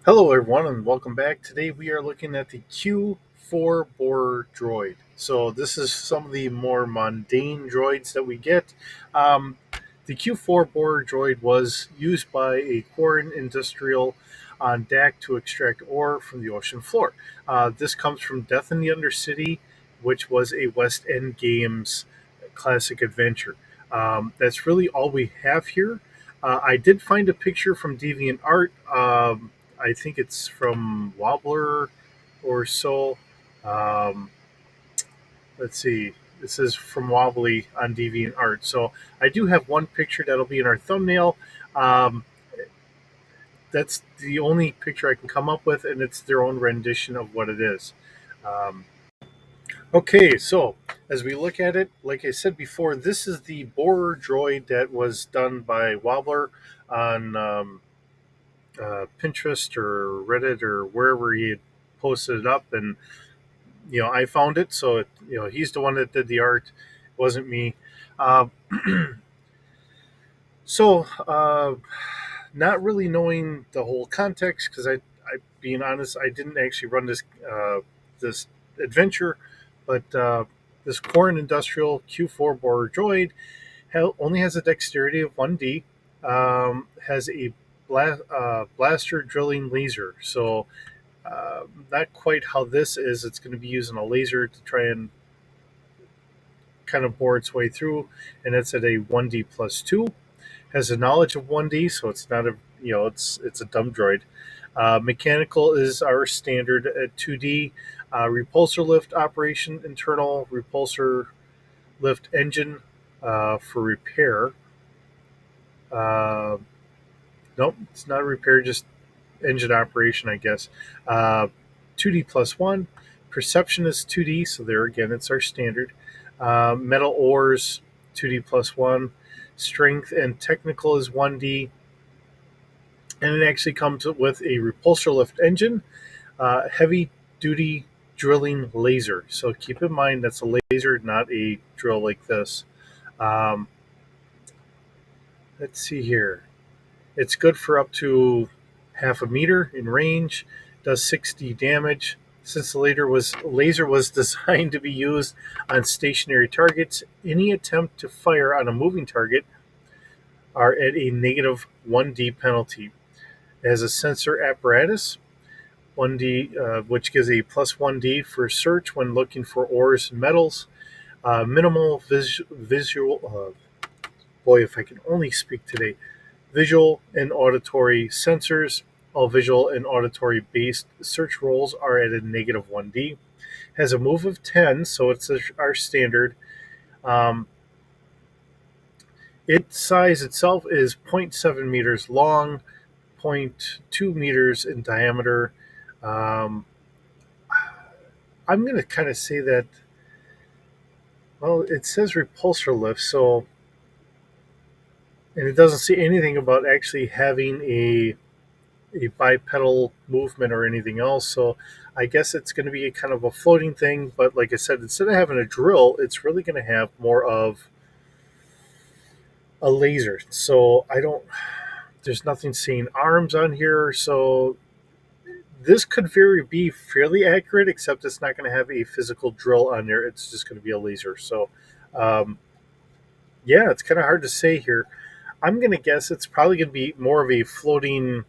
Hello, everyone, and welcome back. Today we are looking at the Q4 Borer Droid. So, this is some of the more mundane droids that we get. Um, the Q4 Borer Droid was used by a foreign industrial on Dak to extract ore from the ocean floor. This comes from Death in the Undercity, which was a West End Games classic adventure. That's really all we have here. I did find a picture from DeviantArt. I think it's from Wobbler or so. Um, let's see. This is from Wobbly on DeviantArt. So I do have one picture that'll be in our thumbnail. Um, that's the only picture I can come up with, and it's their own rendition of what it is. Um, okay, so as we look at it, like I said before, this is the Borer droid that was done by Wobbler on Pinterest or Reddit or wherever he had posted it up, and I found it. So he's the one that did the art, it wasn't me. Uh, so not really knowing the whole context because being honest, I didn't actually run this adventure, but this Corn Industrial Q4 Borer Droid only has a dexterity of 1D, has a blaster drilling laser. So, not quite how this is. It's going to be using a laser to try and kind of bore its way through, and it's at a 1D plus 2. Has a knowledge of 1D, so it's not a it's a dumb droid. Mechanical is our standard at 2D. Repulsor lift operation, internal repulsor lift engine for repair. Uh, nope, it's not a repair, just engine operation, I guess. 2D plus 1. Perception is 2D, so there again, it's our standard. Metal ores, 2D plus 1. Strength and technical is 1D. And it actually comes with a repulsor lift engine, heavy duty drilling laser. So keep in mind that's a laser, not a drill like this. Um, let's see here. It's good for up to half a meter in range, does 60 damage. Since the laser was designed to be used on stationary targets, any attempt to fire on a moving target are at a negative 1D penalty. It has a sensor apparatus, 1D, which gives a plus 1D for search when looking for ores and metals. Minimal visual, boy, if I can only speak today, visual and auditory sensors. All visual and auditory based search rolls are at a negative 1D. Has a move of 10, so it's our standard. Um, its size itself is zero point 0.7 meters long, zero point 0.2 meters in diameter. Um, I'm going to kind of say that, well, it says repulsor lift, so, and it doesn't say anything about actually having a bipedal movement or anything else. So I guess it's going to be a kind of a floating thing. But like I said, instead of having a drill, it's really going to have more of a laser. So I don't. There's nothing saying arms on here. So this could be fairly accurate, except it's not going to have a physical drill on there. It's just going to be a laser. So, um, yeah, it's kind of hard to say here. I'm going to guess it's probably going to be more of a floating.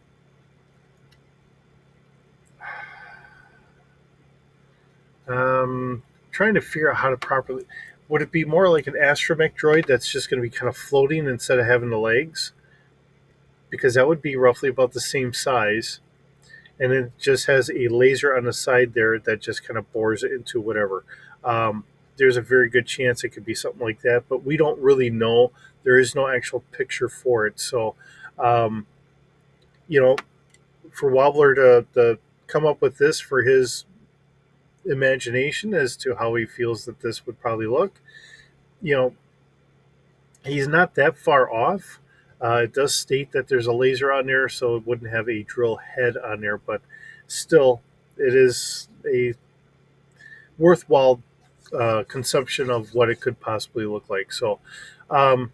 Trying to figure out how to properly. Would it be more like an astromech droid that's just going to be kind of floating instead of having the legs? Because that would be roughly about the same size, and it just has a laser on the side there that just kind of bores it into whatever. Um, there's a very good chance it could be something like that, but we don't really know. There is no actual picture for it, so um, you know, for Wobbler to come up with this for his imagination as to how he feels that this would probably look, you know, he's not that far off. It does state that there's a laser on there, so it wouldn't have a drill head on there, but still, it is a worthwhile conception of what it could possibly look like. So, um,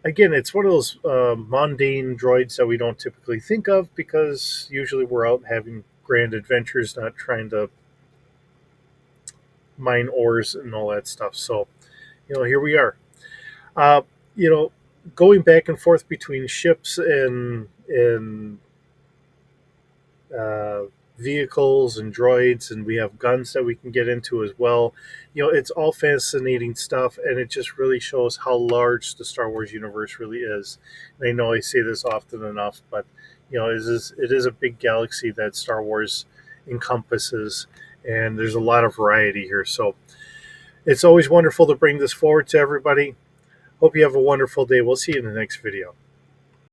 again, it's one of those mundane droids that we don't typically think of because usually we're out having grand adventures, not trying to mine ores and all that stuff. So, here we are. Uh, you know, going back and forth between ships and uh, vehicles and droids, and we have guns that we can get into as well. It's all fascinating stuff, and it just really shows how large the Star Wars universe really is. And I know I say this often enough, but it is a big galaxy that Star Wars encompasses, and there's a lot of variety here. So it's always wonderful to bring this forward to everybody. Hope you have a wonderful day. We'll see you in the next video.